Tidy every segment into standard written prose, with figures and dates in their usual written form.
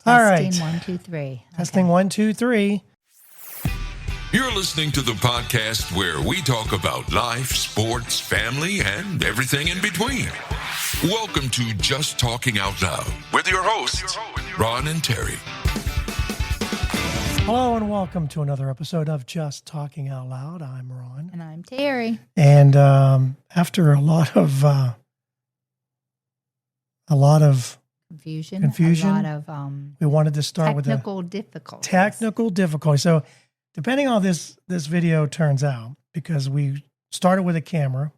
All right. Testing 1, 2, 3. Testing 1, 2, 3. You're listening to the podcast where we talk about life, sports, family, and everything in between. Welcome to Just Talking Out Loud with your hosts, Ron and Terry. Hello and welcome to another episode of Just Talking Out Loud. I'm Ron. And I'm Terry. And after a lot of confusion, a lot of we wanted to start with technical difficulties. Technical difficulty. So depending on how this video turns out, because we started with a camera,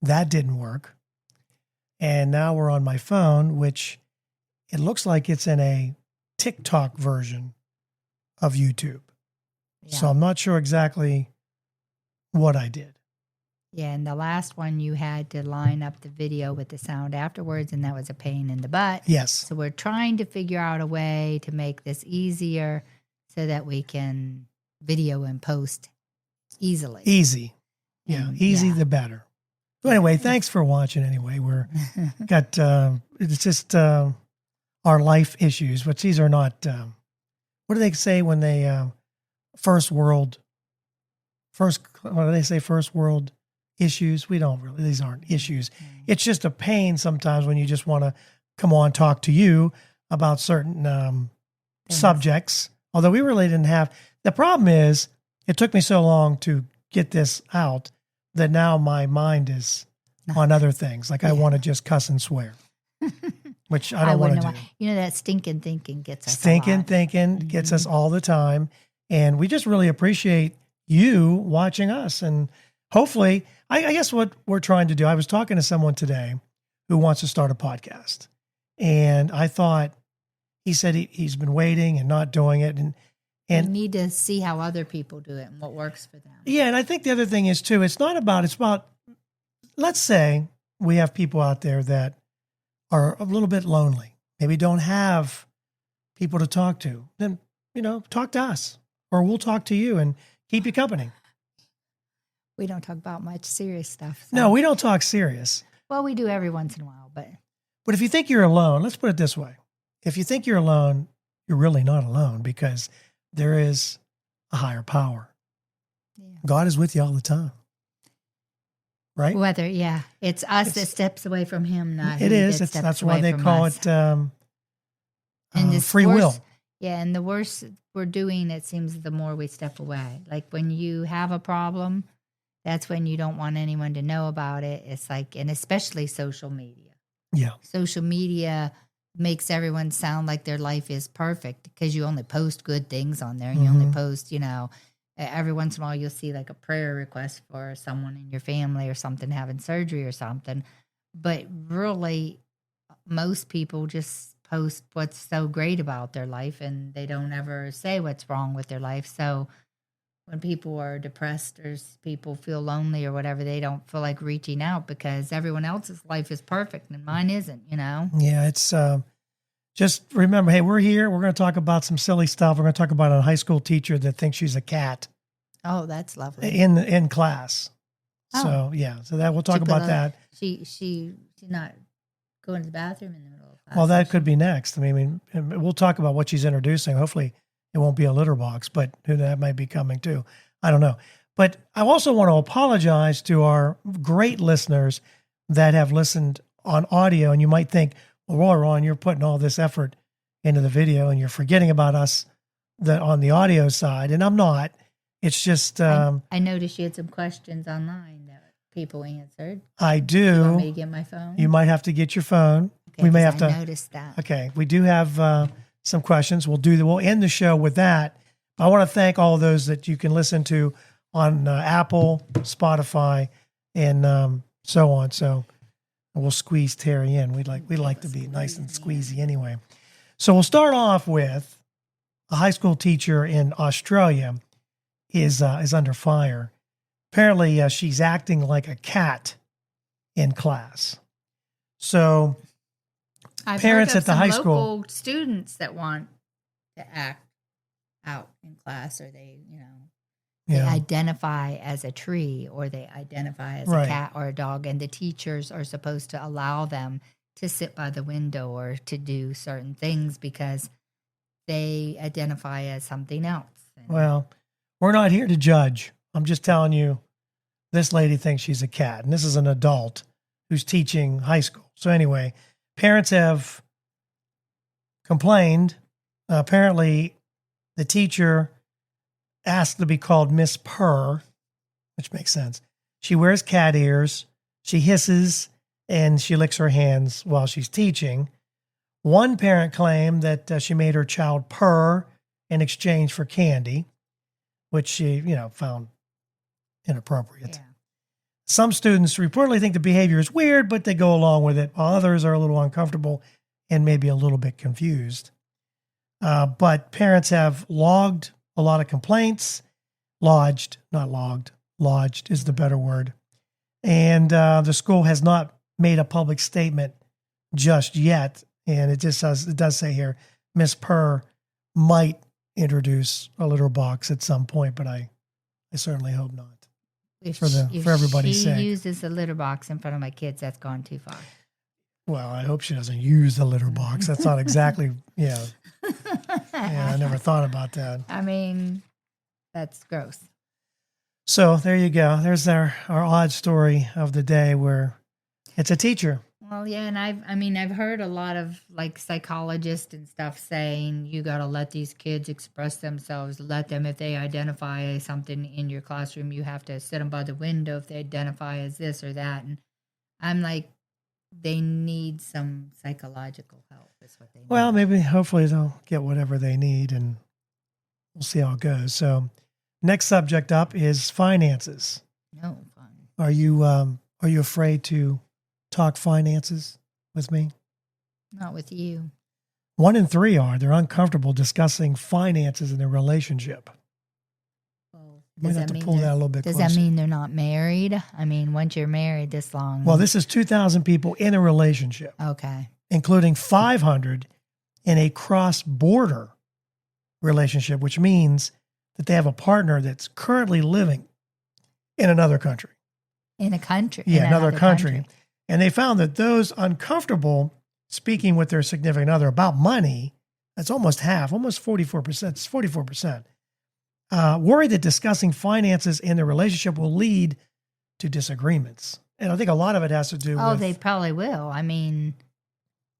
that didn't work. And now we're on my phone, which it looks like it's in a TikTok version of YouTube. Yeah. So I'm not sure exactly what I did. Yeah, and the last one you had to line up the video with the sound afterwards, and that was a pain in the butt. Yes. So we're trying to figure out a way to make this easier so that we can video and post easily. Easy. Yeah, easy the better. So anyway, thanks for watching anyway. We're got, it's just our life issues, which these are not, what do they say when they, first world issues? We don't really, these aren't issues. It's just a pain sometimes when you just want to come on, talk to you about certain subjects. Although we really didn't have, the problem is it took me so long to get this out that now my mind is on other things. Like I want to just cuss and swear, which I don't want to do. You know, that stinking thinking gets us Stinking thinking gets us all the time. And we just really appreciate you watching us. And hopefully, I guess what we're trying to do, I was talking to someone today who wants to start a podcast. And I thought, he said he's been waiting and not doing it. And we need to see how other people do it and what works for them. Yeah, and I think the other thing is, too, it's about, let's say we have people out there that are a little bit lonely, maybe don't have people to talk to. Then, talk to us, or we'll talk to you and keep you company. We don't talk about much serious stuff. So. No, we don't talk serious. Well, we do every once in a while, but if you think you're alone, let's put it this way. If you think you're alone, you're really not alone, because there is a higher power. Yeah. God is with you all the time. Right? It's us that steps away from him, not it is. That's why they call it free will. Yeah, and the worse we're doing, it seems, the more we step away. Like when you have a problem, that's when you don't want anyone to know about it. It's like, and especially social media. Yeah. Social media makes everyone sound like their life is perfect because you only post good things on there. And you only post, every once in a while you'll see like a prayer request for someone in your family or something having surgery or something. But really, most people just post what's so great about their life and they don't ever say what's wrong with their life. So when people are depressed or people feel lonely or whatever, they don't feel like reaching out because everyone else's life is perfect and mine isn't, Yeah, it's just remember, hey, we're here. We're going to talk about some silly stuff. We're going to talk about a high school teacher that thinks she's a cat. Oh, that's lovely. In class. Oh. So, yeah. So that we'll talk about that. She not going to the bathroom in the middle of class. Well, that could be next. I mean, we'll talk about what she's introducing. Hopefully it won't be a litter box, but that might be coming too. I don't know. But I also want to apologize to our great listeners that have listened on audio. And you might think, well, Ron, you're putting all this effort into the video and you're forgetting about us on the audio side. And I'm not. It's just... I noticed you had some questions online that people answered. I do. You want me to get my phone? You might have to get your phone. Okay, we may have I noticed that. Okay. We do have some questions. We'll end the show with that. I want to thank all of those that you can listen to on Apple, Spotify, and so on. So we'll squeeze Terry in. We like to be nice and squeezy anyway. So we'll start off with a high school teacher in Australia is under fire. Apparently, she's acting like a cat in class. So I've parents heard of at the some high local school students that want to act out in class, or they identify as a tree, or they identify as a cat or a dog, and the teachers are supposed to allow them to sit by the window or to do certain things because they identify as something else. Well, we're not here to judge. I'm just telling you, this lady thinks she's a cat, and this is an adult who's teaching high school. So anyway, parents have complained. Apparently, the teacher asked to be called Miss Purr, which makes sense. She wears cat ears, she hisses, and she licks her hands while she's teaching. One parent claimed that she made her child purr in exchange for candy, which she, found inappropriate. Yeah. Some students reportedly think the behavior is weird, but they go along with it, while others are a little uncomfortable and maybe a little bit confused. But parents have logged a lot of complaints. Lodged, not logged. Lodged is the better word. And the school has not made a public statement just yet. And it does say here, Miss Purr might introduce a litter box at some point, but I certainly hope not. If For everybody's sake. she uses a litter box in front of my kids, that's gone too far. Well, I hope she doesn't use the litter box. That's not exactly, yeah, I never thought about that. I mean, that's gross. So there you go. There's our odd story of the day where it's a teacher. Well, yeah, and I've heard a lot of like psychologists and stuff saying you got to let these kids express themselves. Let them, if they identify as something in your classroom, you have to sit them by the window if they identify as this or that. And I'm like, they need some psychological help. Is what they need. Well, hopefully they'll get whatever they need, and we'll see how it goes. So, next subject up is finances. No fun. Are you afraid to talk finances with me? Not with you. 1 in 3 are. They're uncomfortable discussing finances in a relationship. Well, You might have to pull that a little bit does closer. that mean they're not married? I mean, once you're married this long. Well, this is 2,000 people in a relationship, Okay. including 500 in a cross-border relationship, which means that they have a partner that's currently living in another country. In a country. Yeah, in another country. And they found that those uncomfortable speaking with their significant other about money, that's almost half, almost 44%. It's 44%. Worried that discussing finances in the relationship will lead to disagreements. And I think a lot of it has to do with... they probably will. I mean,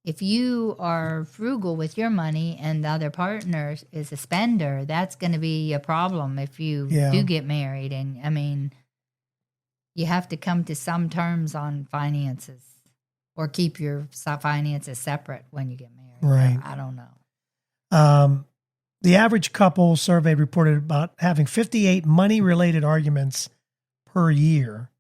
if you are frugal with your money and the other partner is a spender, that's going to be a problem if you do get married. And I mean, you have to come to some terms on finances or keep your finances separate when you get married. Right. I don't know. The average couple surveyed reported about having 58 money-related arguments per year.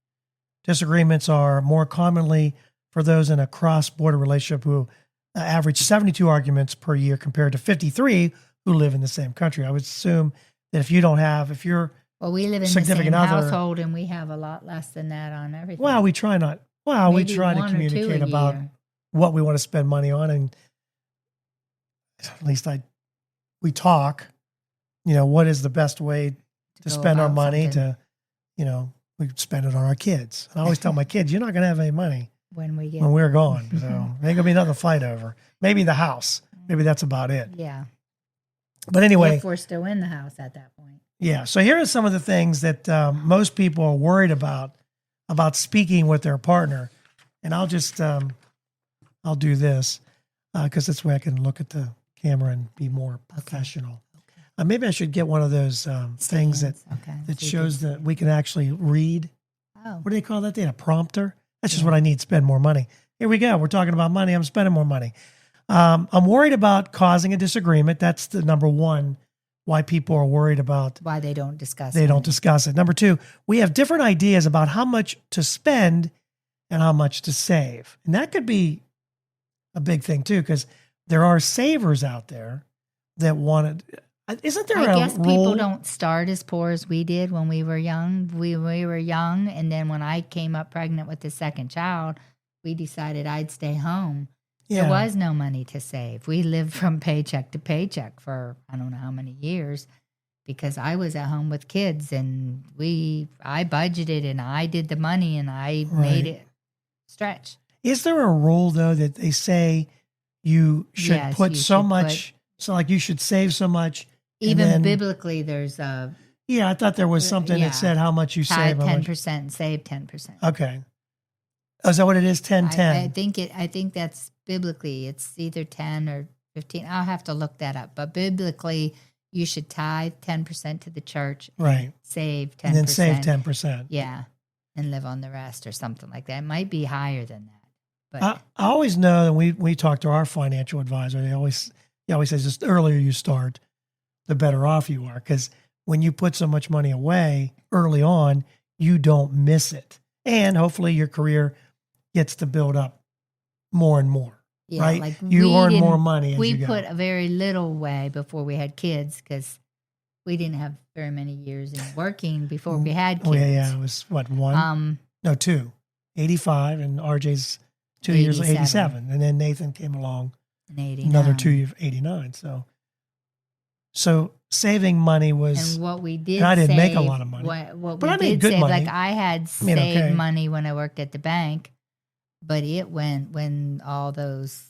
Disagreements are more commonly for those in a cross-border relationship who average 72 arguments per year compared to 53 who live in the same country. I would assume that if you're Well, we live in the significant same other- household, and we have a lot less than that on everything. well, we try not. Well, we Maybe try to 1 or 2 communicate a about year. what we want to spend money on, and at least we talk. What is the best way to go spend our about money? something. We spend it on our kids. And I always tell my kids, you're not going to have any money when we get when we're gone. So ain't going to be nothing to fight over. Maybe the house. Maybe that's about it. yeah. But anyway, If we're still in the house at that point. yeah. So here are some of the things that most people are worried about speaking with their partner. And I'll just, I'll do this because that's where I can look at the camera and be more professional. Okay. Maybe I should get one of those things that So you shows can that we can actually read. Oh, What do they call that thing? A prompter? That's just what I need to spend more money. Here we go. We're talking about money. I'm spending more money. I'm worried about causing a disagreement. That's the number one why people are worried about why they don't discuss they don't money. discuss it. Number 2, we have different ideas about how much to spend and how much to save. And that could be a big thing too, because there are savers out there that want to. Isn't there I guess rule? people don't start as poor as we did when we were young. We were young, and then when I came up pregnant with the second child, we decided I'd stay home. Yeah. There was no money to save. We lived from paycheck to paycheck for I don't know how many years because I was at home with kids, and I budgeted and I did the money and I made it stretch. Is there a rule though that they say you should Yes, put you so should much So like you should save so much. and Even then- biblically, there's a Yeah, I thought there was something Yeah. that said how much you tithe save. how much- 10%, save 10%. Okay. Oh, is that what it is? 10-10. I think that's biblically. It's either 10 or 15. I'll have to look that up. But biblically, you should tithe 10% to the church, Right. save 10%. And then save 10%. Yeah, and live on the rest or something like that. It might be higher than that. But I always know that we talk to our financial advisor. He always says, just the earlier you start, the better off you are. Because when you put so much money away early on, you don't miss it. And hopefully your career gets to build up more and more. yeah, right? like You we earn more didn't- money as We you go. put a very little away before we had kids because we didn't have very many years in working before we had kids. Oh, yeah. It was what, one? No, two. 85, and RJ's 2 years, 87. And then Nathan came along, in 89. another 2 years, 89. So saving money was, And what we did, and I didn't make a save- lot of money. What But we I made did good save, money. like I had made saved okay. money when I worked at the bank, but it went when all those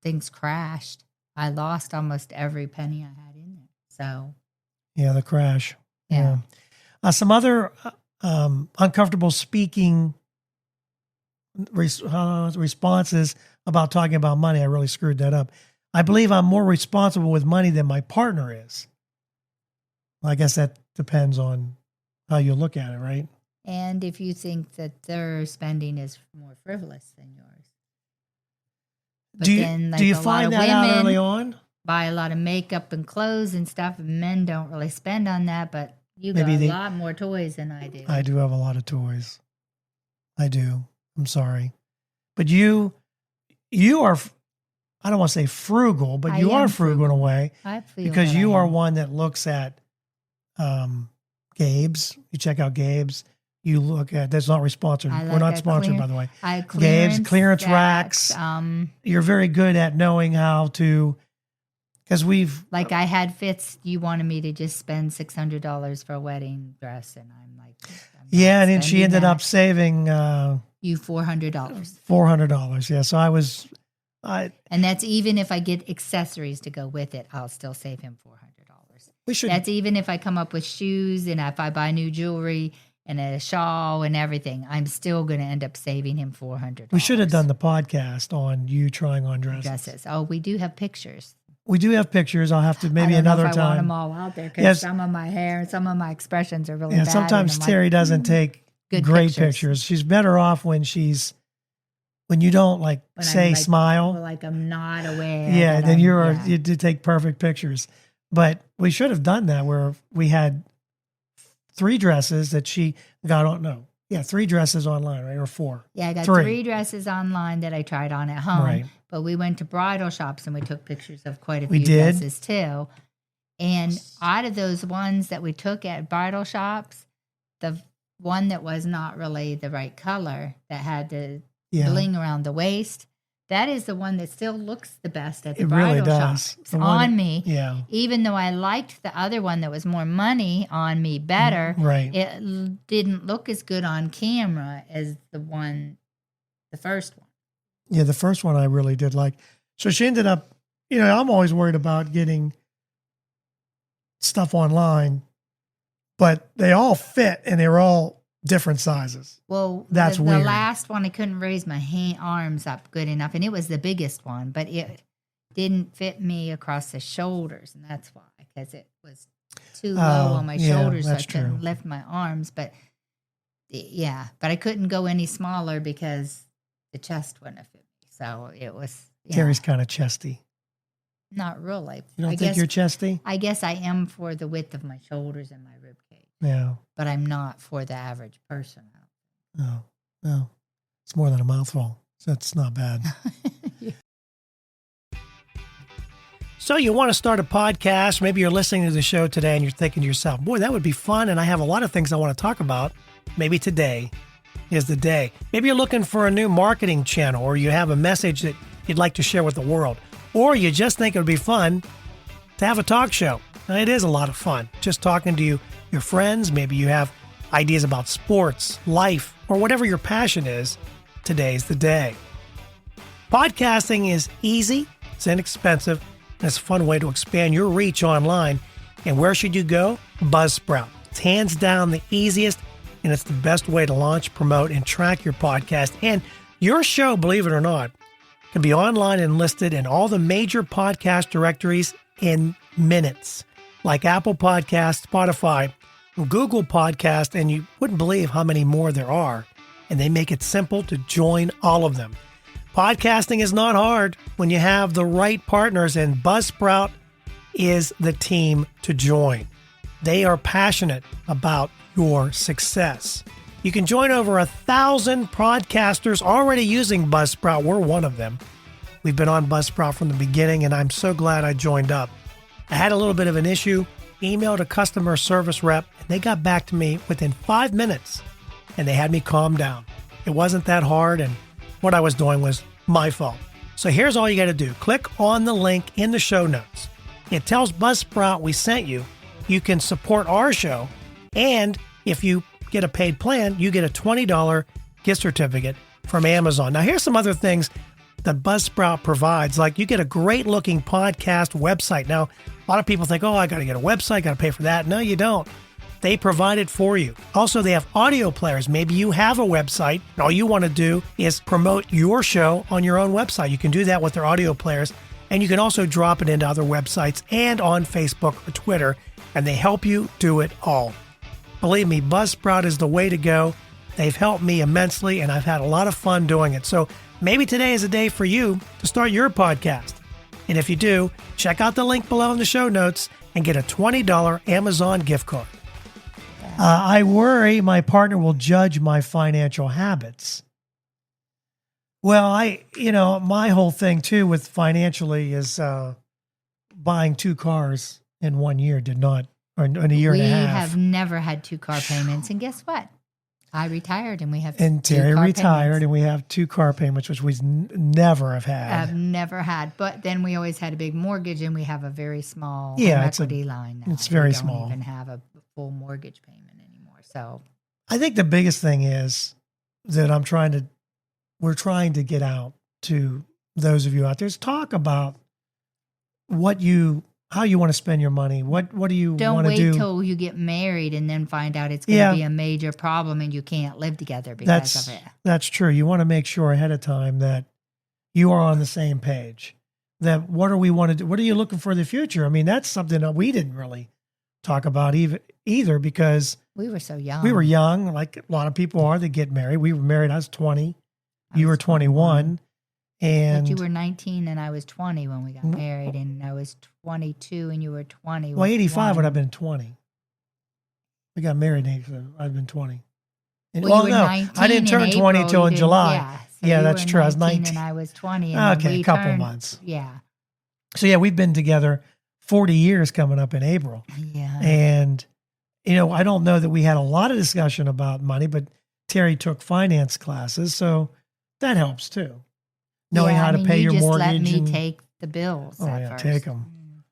things crashed. I lost almost every penny I had in there. So yeah, the crash. Yeah. Some other uncomfortable speaking responses about talking about money. I really screwed that up. I believe I'm more responsible with money than my partner is. Well, I guess that depends on how you look at it, right? and if you think that their spending is more frivolous than yours. But Do you, then, like do you a lot find of that out women early on? buy a lot of makeup and clothes and stuff, and men don't really spend on that, but you Maybe got they- a lot more toys than I do. I do have a lot of toys. I do. I'm sorry. But you are, I don't want to say frugal, but I you am are frugal in a way I feel because that you I are am. one that looks at Gabe's. You check out Gabe's. You look at, that's not sponsored. I We're like not a sponsored, by the way. I Gabe's, clearance racks. You're very good at knowing how to, because we've, like I had Fitz. You wanted me to just spend $600 for a wedding dress, and I'm like, I'm not yeah, and then she spending ended that. up saving You $400, $400. Yeah. So and that's even if I get accessories to go with it. I'll still save him $400. we should, That's even if I come up with shoes and if I buy new jewelry and a shawl and everything, I'm still going to end up saving him $400. we should have done the podcast on you trying on dresses. Oh, we do have pictures. We do have pictures. I'll have to maybe I don't know another if I want them time. all out there because Yes. some of my hair and some of my expressions are really Yeah, bad. sometimes and I'm Terry like, doesn't take good great pictures. pictures. She's better off when you don't like when I'm say like, smile. like I'm not aware. Yeah, that then I'm- you did take perfect pictures. But we should have done that where we had 3 dresses that she got on. No, yeah, 3 dresses online, right? Or 4. Yeah, I got 3. 3 dresses online that I tried on at home. Right. But we went to bridal shops and we took pictures of quite a We few did. dresses too. And out of those ones that we took at bridal shops, the one that was not really the right color, that had the Yeah, bling around the waist, that is the one that still looks the best at the it really bridal does. shops The one on that- me. Yeah, Even though I liked the other one that was more money on me better, right. it didn't look as good on camera as the first one. Yeah, the first one I really did like. So she ended up, I'm always worried about getting stuff online, but they all fit and they were all different sizes. Well, That's the weird. last one I couldn't raise my arms up good enough, and it was the biggest one, but it didn't fit me across the shoulders, and that's why, because it was too low on my yeah, shoulders, so I that's couldn't true. lift my arms. But yeah, but I couldn't go any smaller because the chest wouldn't have fit me. So it was Terry's kind of chesty. not really. You don't I think guess, you're chesty? I guess I am for the width of my shoulders and my rib cage, Yeah. but I'm not for the average person. No. It's more than a mouthful. So it's not bad. So you want to start a podcast. Maybe you're listening to the show today and you're thinking to yourself, boy, that would be fun. And I have a lot of things I want to talk about. Maybe today is the day. Maybe you're looking for a new marketing channel, or you have a message that you'd like to share with the world, or you just think it would be fun to have a talk show. Now, it is a lot of fun just talking to your friends. Maybe you have ideas about sports, life, or whatever your passion is. Today's the day. Podcasting is easy, it's inexpensive, It's a fun way to expand your reach online. And where should you go? Buzzsprout. It's hands down the easiest, and it's the best way to launch, promote, and track your podcast. And your show, believe it or not, can be online and listed in all the major podcast directories in minutes, like Apple Podcasts, Spotify, Google Podcast, and you wouldn't believe how many more there are. And they make it simple to join all of them. Podcasting is not hard when you have the right partners, and Buzzsprout is the team to join. They are passionate about your success. You can join over 1,000 podcasters already using Buzzsprout. We're one of them. We've been on Buzzsprout from the beginning, and I'm so glad I joined up. I had a little bit of an issue, emailed a customer service rep, and they got back to me within 5 minutes, and they had me calm down. It wasn't that hard, and what I was doing was my fault. So here's all you got to do. Click on the link in the show notes. It tells Buzzsprout we sent you. You can support our show, and if you get a paid plan, you get a $20 gift certificate from Amazon. Now, here's some other things that Buzzsprout provides. Like, you get a great looking podcast website. Now, a lot of people think, oh, I got to get a website, got to pay for that. No, you don't. They provide it for you. Also, they have audio players. Maybe you have a website, and all you want to do is promote your show on your own website. You can do that with their audio players, and you can also drop it into other websites and on Facebook or Twitter, and they help you do it all. Believe me, Buzzsprout is the way to go. They've helped me immensely, and I've had a lot of fun doing it. So maybe today is a day for you to start your podcast. And if you do, check out the link below in the show notes and get a $20 Amazon gift card. I worry my partner will judge my financial habits. Well, my whole thing too with financially is buying 2 cars in 1 year in a year and a half. We have never had 2 car payments. And guess what? I retired and we have and 2 Terry car retired payments. and we have 2 car payments, which we never have had. I've never had. But then we always had a big mortgage, and we have a very small Yeah, home it's equity line now. it's very we small. don't even have a full mortgage payment anymore. So I think the biggest thing is that we're trying to get out to those of you out there is talk about how you want to spend your money. What do you don't want to wait do? till you get married and then find out it's going to be a major problem and you can't live together because of it. That's true. You want to make sure ahead of time that you are on the same page. That what do we want to do? What are you looking for in the future? I mean, that's something that we didn't really talk about either because we were so young. We were young, like a lot of people are that get married. We were married. I was 20. You were 21. And but you were 19 and I was 20 when we got married, and I was 22 and you were 20. Well, 85 would have been 20. We got married, so I'd been 20. And, well, you were 19 I didn't turn 20 until in July. Yeah, so yeah, that's true. I was 19 and I was 20. And okay, a couple months. Yeah. So yeah, we've been together 40 years coming up in April. Yeah. And, I don't know that we had a lot of discussion about money, but Terry took finance classes, so that helps too. Knowing how to pay your mortgage. You just let me take the bills. Oh, yeah, first. take them.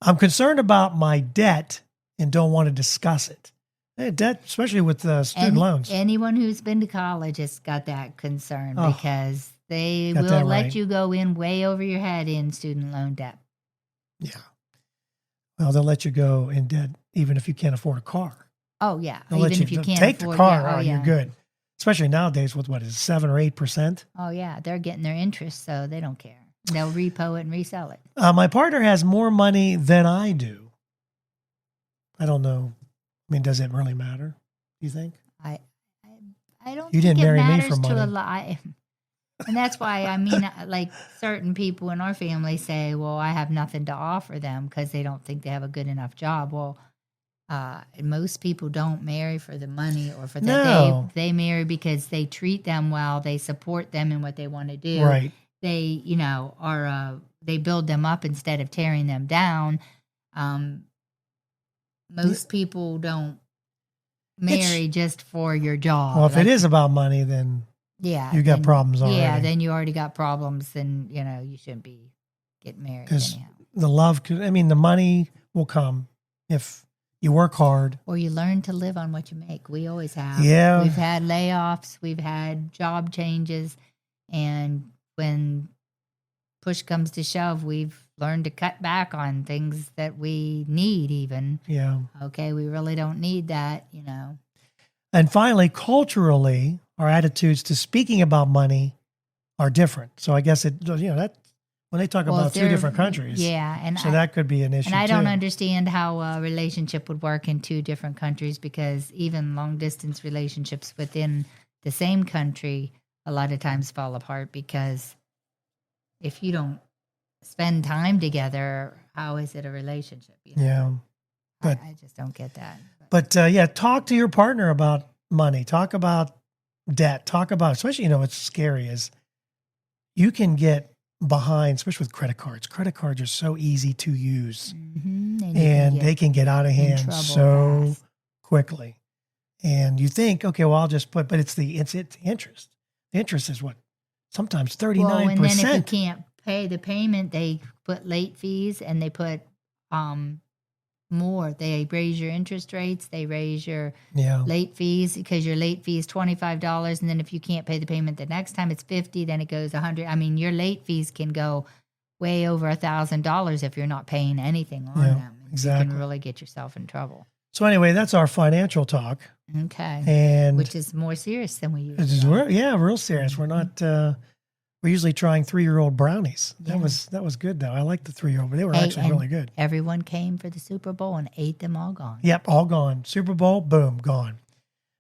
I'm concerned about my debt and don't want to discuss it. Debt, especially with student loans. Anyone who's been to college has got that concern because they got will that let right. you go in way over your head in student loan debt. Yeah. Well, they'll let you go in debt even if you can't afford a car. Oh, yeah. They'll Even if you can't take afford the car. Yeah, You're good. Especially nowadays with what is it, 7 or 8%? Oh, yeah. They're getting their interest, so they don't care. They'll repo it and resell it. My partner has more money than I do. I don't know. I mean, does it really matter? Do you think? I don't You think didn't it marry me matters for to money. a lot. And that's why, I mean, like certain people in our family say, well, I have nothing to offer them because they don't think they have a good enough job. Well, most people don't marry for the money or for the No. they marry because they treat them well, they support them in what they want to do. Right. They, are they build them up instead of tearing them down. Most people don't marry just for your job. Well, if it is about money, then you got problems already. Yeah, then you already got problems. Then you shouldn't be getting married. Because Anyhow. the money will come if you work hard. Or you learn to live on what you make. We always have. Yeah. We've had layoffs. We've had job changes. And when push comes to shove, we've learn to cut back on things that we need even. Yeah. Okay, we really don't need that, you know. And finally, culturally, our attitudes to speaking about money are different. So I guess that when they talk about two different countries, and so that could be an issue. And I too. don't understand how a relationship would work in two different countries, because even long distance relationships within the same country a lot of times fall apart, because if you don't spend time together, how is it a relationship? You know? Yeah. But I just don't get that. But talk to your partner about money. Talk about debt. Talk about, especially, what's scary is you can get behind, especially with credit cards. Credit cards are so easy to use, and they can get out of hand so quickly. And you think, okay, well, I'll just but it's the interest. The interest is what? Sometimes 39%. Well, and then if you can't pay the payment, they put late fees, and they put more. They raise your interest rates. They raise your late fees, because your late fee is $25, and then if you can't pay the payment the next time, it's $50. Then it goes $100. I mean, your late fees can go way over $1,000 if you're not paying anything on them. Exactly. You can really get yourself in trouble. So anyway, that's our financial talk. Okay, and which is more serious than we usually. Real serious. We're not. We're usually trying 3-year-old brownies. That was good though. I like the 3-year-old, but they were actually really good. Everyone came for the Super Bowl and ate them all gone. Yep, all gone. Super Bowl, boom, gone.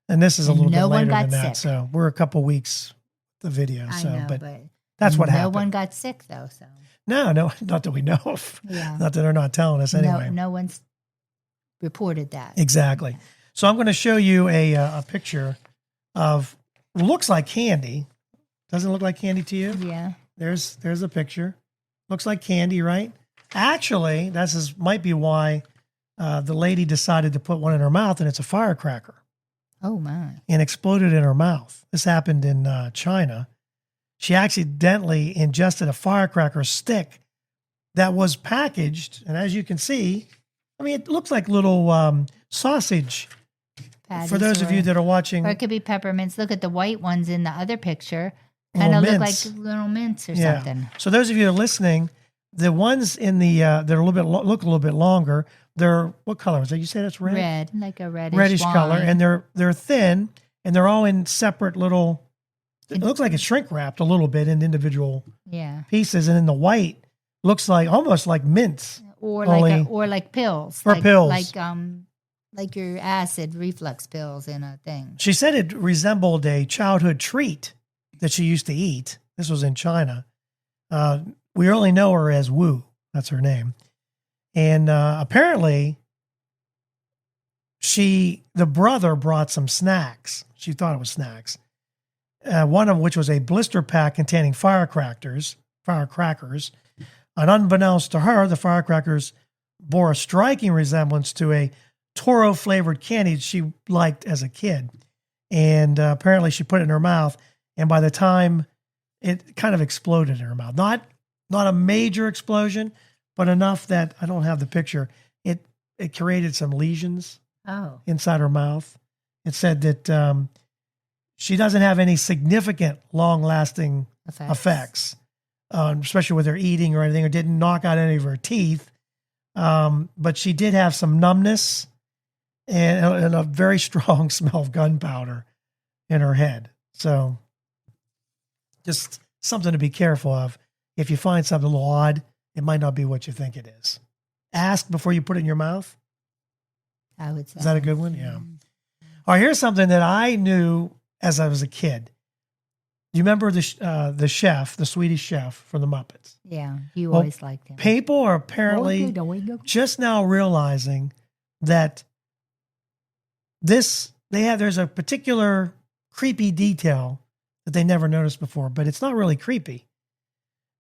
And this is a little bit later than that, so we're a couple weeks the video. So, I know, but that's what happened. No one got sick though. So no, not that we know of. Yeah, not that they're not telling us anyway. No one's reported that. Exactly. So I'm going to show you a picture of looks like candy. Doesn't it look like candy to you? Yeah. There's a picture. Looks like candy, right? Actually, might be why the lady decided to put one in her mouth, and it's a firecracker. Oh, my. And exploded in her mouth. This happened in China. She accidentally ingested a firecracker stick that was packaged, and as you can see, I mean, it looks like little sausage. Patties, for those of you that are watching. Or it could be peppermints. Look at the white ones in the other picture. Kind of look like little mints or something. So those of you that are listening, the ones in the that are look a little bit longer, they're what color is that? You say that's red? Red, like a reddish wine. Color, and they're thin, and they're all in separate little. It looks like it's shrink wrapped a little bit in individual pieces, and then the white looks like almost like mints, or like pills, or pills, like your acid reflux pills in a thing. She said it resembled a childhood treat that she used to eat. This was in China. We only know her as Wu. That's her name. And apparently, the brother brought some snacks. She thought it was snacks. One of which was a blister pack containing firecrackers. And unbeknownst to her, the firecrackers bore a striking resemblance to a Toro-flavored candy she liked as a kid. And apparently she put it in her mouth. And by the time it kind of exploded in her mouth, not a major explosion, but enough that I don't have the picture. It created some lesions inside her mouth. It said that she doesn't have any significant long-lasting effects, especially with her eating or anything, or didn't knock out any of her teeth. But she did have some numbness and a very strong smell of gunpowder in her head. So just something to be careful of. If you find something a little odd, it might not be what you think it is. Ask before you put it in your mouth. I would say. Is that a good one? Yeah. All right, here's something that I knew as I was a kid. Do you remember the chef, the Swedish chef from the Muppets? Yeah, you always liked him. People are apparently just now realizing that there's a particular creepy detail that they never noticed before, but it's not really creepy.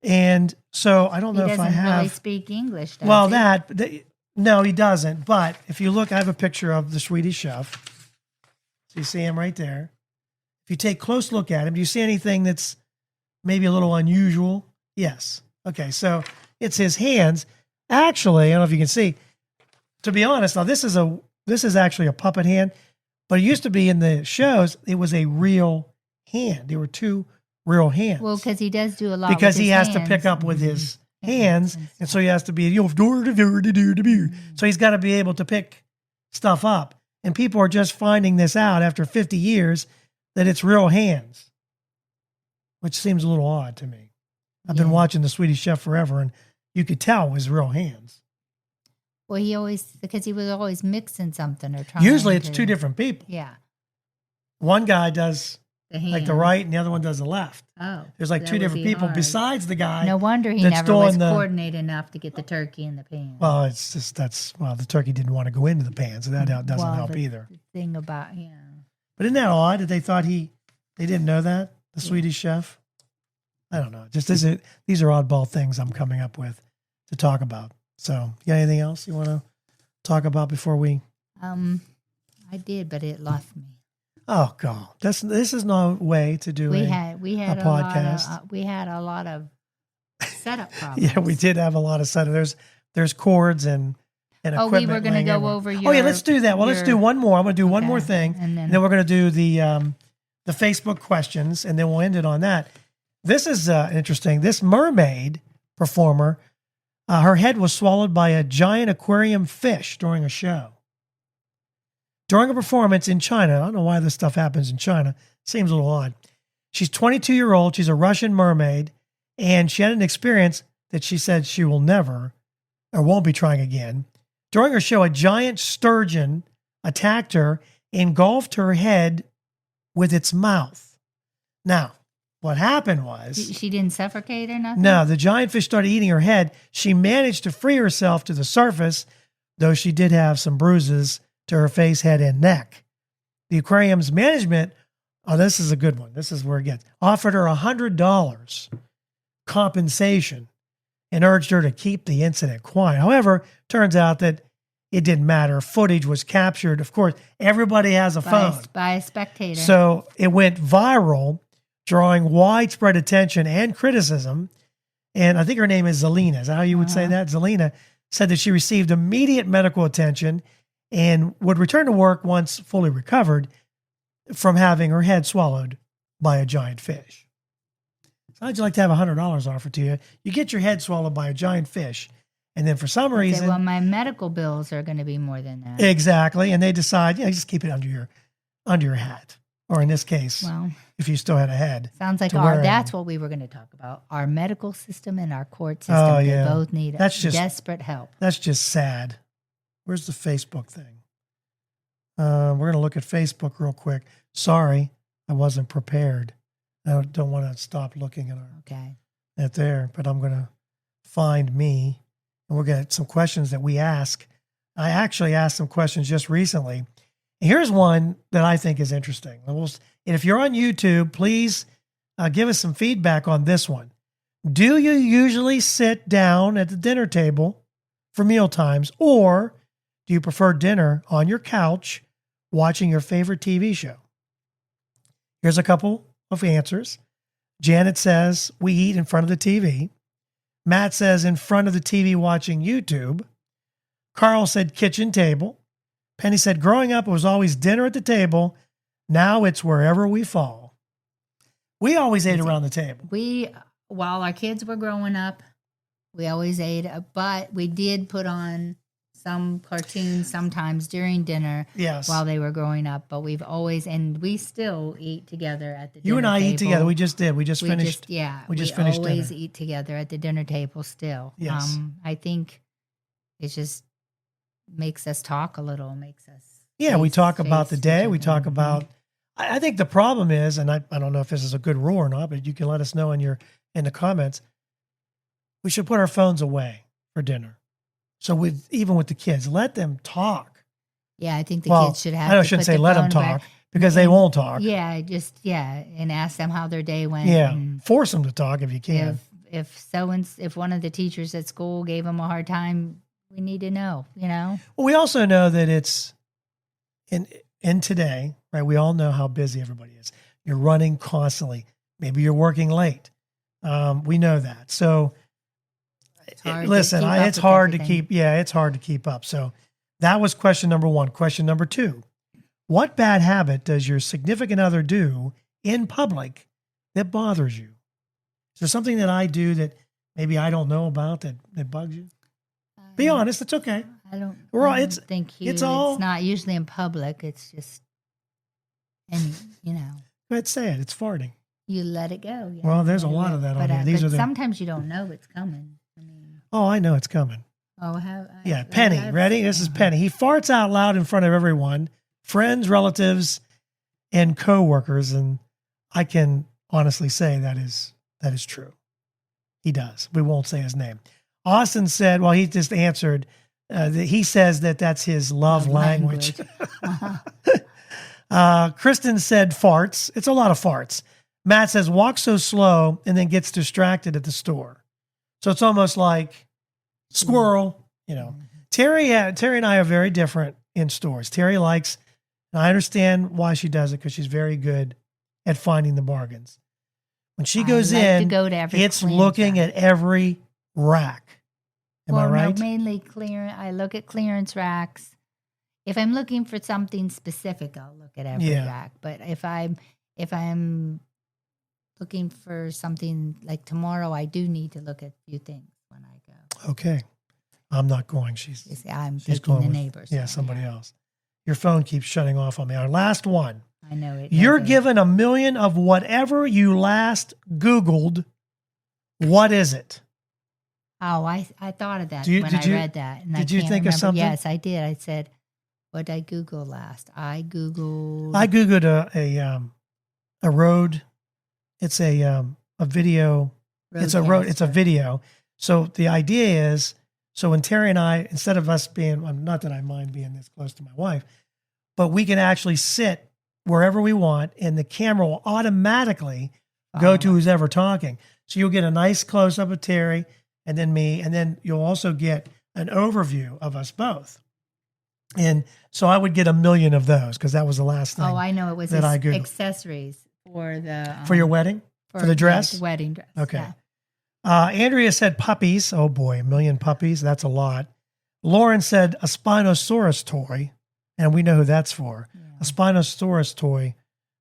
And so I don't know if I have. He doesn't really speak English, does well, he? No, he doesn't. But if you look, I have a picture of the Swedish chef. So you see him right there. If you take a close look at him, do you see anything that's maybe a little unusual? Yes. Okay, so it's his hands. Actually, I don't know if you can see. To be honest, now this is actually a puppet hand, but it used to be in the shows. It was a real hand. There were two real hands. Well, because he does do a lot. Because with his he has hands. to pick up with his hands, and so he has to be, so he's got to be able to pick stuff up. And people are just finding this out after 50 years that it's real hands, which seems a little odd to me. I've been watching the Swedish Chef forever, and you could tell it was real hands. Well, because he was always mixing something or trying. Usually it's two different people. Yeah. One guy does like the right, and the other one does the left. Oh. There's like two different people besides the guy. No wonder he never was coordinated enough to get the turkey in the pan. Well, it's just the turkey didn't want to go into the pan, so that doesn't help either. The thing about, But isn't that odd that they thought they didn't know that, the Swedish Chef? I don't know. Just these are oddball things I'm coming up with to talk about. So, you got anything else you want to talk about before we? I did, but it left me. Oh God, this is no way to do we a had a podcast. We had a lot of setup problems. Yeah, we did have a lot of setup. There's cords and equipment. We were going to go over your. Oh yeah, let's do that. Well, let's do one more. I'm going to do one more thing, and then we're going to do the Facebook questions, and then we'll end it on that. This is interesting. This mermaid performer, her head was swallowed by a giant aquarium fish during a show. During a performance in China, I don't know why this stuff happens in China. Seems a little odd. She's 22-year-old. She's a Russian mermaid, and she had an experience that she said she will never or won't be trying again. During her show, a giant sturgeon attacked her, engulfed her head with its mouth. Now, what happened was... She didn't suffocate or nothing? No, the giant fish started eating her head. She managed to free herself to the surface, though she did have some bruises to her face, head, and neck. The aquarium's management, this is a good one. This is where it gets, offered her $100 compensation and urged her to keep the incident quiet. However, turns out that it didn't matter. Footage was captured. Of course, everybody has a phone. By a spectator. So it went viral, drawing widespread attention and criticism. And I think her name is Zelina. Is that how you would say that? Zelina said that she received immediate medical attention and would return to work once fully recovered from having her head swallowed by a giant fish. So how'd you like to have $100 offered to you? You get your head swallowed by a giant fish, and then for some reason... Well, my medical bills are going to be more than that. Exactly, and they decide, just keep it under your hat. Or in this case, if you still had a head. Sounds like that's what we were going to talk about. Our medical system and our court system, they both need desperate help. That's just sad. Where's the Facebook thing? We're going to look at Facebook real quick. Sorry, I wasn't prepared. I don't want to stop looking at there, but I'm going to find me, and we'll get some questions that we ask. I actually asked some questions just recently. And here's one that I think is interesting. And if you're on YouTube, please give us some feedback on this one. Do you usually sit down at the dinner table for meal times, or do you prefer dinner on your couch watching your favorite TV show? Here's a couple of answers. Janet says, we eat in front of the TV. Matt says, in front of the TV watching YouTube. Carl said, kitchen table. Penny said, growing up, it was always dinner at the table. Now it's wherever we fall. We always ate around the table. While our kids were growing up, we always ate, but we did put on some cartoons sometimes during dinner while they were growing up, but we still eat together at the dinner table. You and I eat together. We just did. We just finished. We finished always dinner. Eat together at the dinner table still. Yes. I think it just makes us talk a little, we talk about the day. We talk about, I think the problem is, and I don't know if this is a good rule or not, but you can let us know in the comments, we should put our phones away for dinner. So even with the kids, let them talk. Yeah, I think the kids should have. I shouldn't say let them talk because they won't talk. Yeah, and ask them how their day went. Yeah, force them to talk if you can. If one of the teachers at school gave them a hard time, we need to know. Well, we also know that it's in today, right? We all know how busy everybody is. You're running constantly. Maybe you're working late. We know that. So. Listen, it's hard to keep. Yeah, it's hard to keep up. So that was question number one. Question number two: what bad habit does your significant other do in public that bothers you? Is there something that I do that maybe I don't know about that bugs you? Be honest. It's okay. I don't think it's not usually in public. It's just, and Go ahead, say it. It's farting. you let it go. Yeah, Well, there's a lot of that on here. These but are sometimes you don't know it's coming. Oh, I know it's coming. Oh, Penny. Ready? This is Penny. He farts out loud in front of everyone, friends, relatives, and coworkers, and I can honestly say that is true. He does. We won't say his name. Austin said, well, he just answered, that he says that's his love language. Kristen said farts. It's a lot of farts. Matt says walk so slow and then gets distracted at the store. So it's almost like squirrel, Terry and I are very different in stores. Terry likes, and I understand why she does it because she's very good at finding the bargains. When she goes in, it's looking at every rack. Am I right? No, mainly clearance. I look at clearance racks. If I'm looking for something specific, I'll look at every rack. But if I'm looking for something like tomorrow, I do need to look at a few things when I go. Okay. I'm not going. I'm she's taking going the with, neighbors. Somebody else. Your phone keeps shutting off on me. Our last one. I know it. You're given $1 million of whatever you last Googled. What is it? Oh, I thought of that when I read that. And did you think of something? Yes, I did. I said, what did I Google last? I Googled a road. It's a video. It's a road. It's a video. So the idea is, so when Terry and I, instead of us being, not that I mind being this close to my wife, but we can actually sit wherever we want and the camera will automatically go to who's ever talking. So you'll get a nice close up of Terry and then me, and then you'll also get an overview of us both. And so I would get 1 million of those because that was the last thing. Oh, I know. It was that I Googled. Accessories for the... for your wedding? For the dress? The wedding dress. Okay. Yeah. Andrea said puppies. Oh boy, 1 million puppies. That's a lot. Lauren said a Spinosaurus toy. And we know who that's for. Yeah. A Spinosaurus toy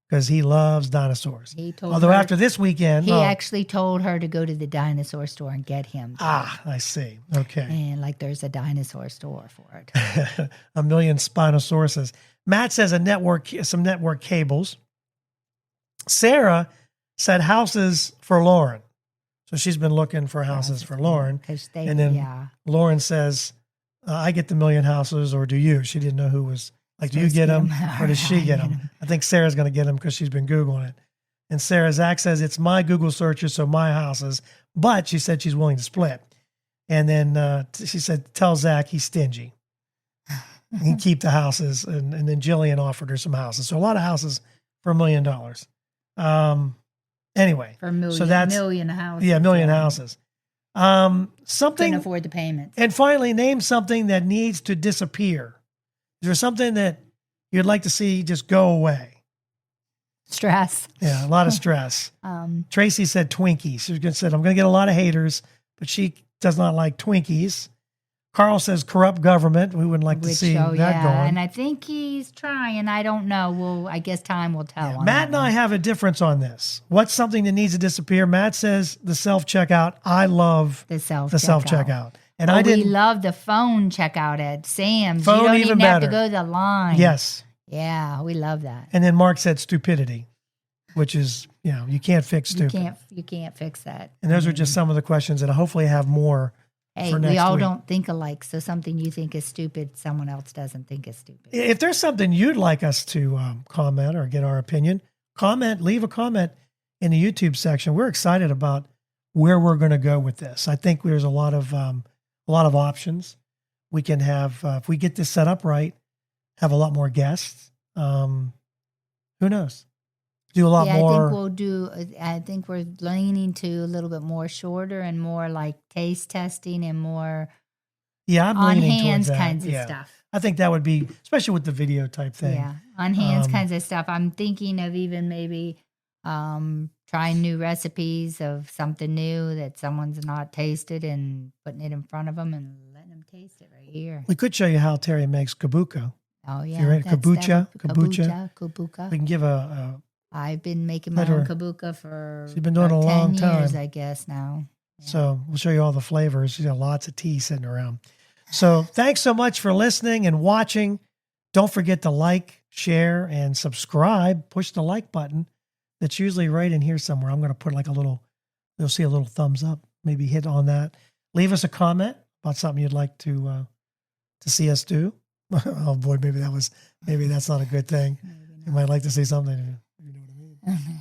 because he loves dinosaurs. Although after this weekend... He actually told her to go to the dinosaur store and get him. I see. Okay. And there's a dinosaur store for it. 1 million Spinosauruses. Matt says some network cables. Sarah said houses for Lauren. So she's been looking for houses for Lauren. And then Lauren says, I get the 1 million houses, or do you? She didn't know who was... do you get them or does she get them? I think Sarah's going to get them because she's been Googling it. And Zach says, it's my Google searches, so my houses. But she said she's willing to split. And then she said, tell Zach he's stingy. He can keep the houses. And then Jillian offered her some houses. So a lot of houses for $1 million. Anyway. For $1 million houses. Yeah, 1 million houses. Something. Couldn't afford the payments. And finally, name something that needs to disappear. Is there something that you'd like to see just go away? Stress. Yeah, a lot of stress. Tracy said Twinkies. She said, I'm going to get a lot of haters, but she does not like Twinkies. Carl says corrupt government. We wouldn't like to see that going. And I think he's trying. I don't know. I guess time will tell. Yeah, Matt and I have a difference on this. What's something that needs to disappear? Matt says the self-checkout. I love the self-checkout. And we love the phone checkout at Sam's. You don't even have to go to the line. Yes. Yeah, we love that. And then Mark said stupidity, which is, you can't fix stupid. You can't fix that. And those are just some of the questions, and I hopefully have more. Hey, we all don't think alike, so something you think is stupid, someone else doesn't think is stupid. If there's something you'd like us to comment or get our opinion, leave a comment in the YouTube section. We're excited about where we're going to go with this. I think there's a lot of options. We can have, if we get this set up right, have a lot more guests. Who knows? Do a lot more. I think we're leaning to a little bit more shorter and more like taste testing and more I'm on leaning hands towards that. kinds of stuff. I think that would be, especially with the video type thing. Yeah, on hands kinds of stuff. I'm thinking of even maybe trying new recipes of something new that someone's not tasted and putting it in front of them and letting them taste it right here. We could show you how Terry makes kabuka. Oh, yeah. If you're in kombucha. Kabuka. We can give a I've been making my own kabuka for she's been doing it a long 10 years, time. I guess now. So we'll show you all the flavors. Lots of tea sitting around. So thanks so much for listening and watching. Don't forget to like, share, and subscribe. Push the like button. That's usually right in here somewhere. I'm going to put like you'll see a little thumbs up. Maybe hit on that. Leave us a comment about something you'd like to see us do. Oh boy, maybe that's not a good thing. You might like to see something. You know what I mean?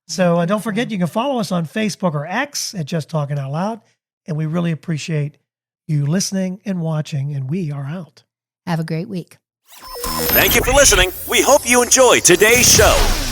So don't forget, you can follow us on Facebook or X at Just Talking Out Loud. And we really appreciate you listening and watching. And we are out. Have a great week. Thank you for listening. We hope you enjoyed today's show.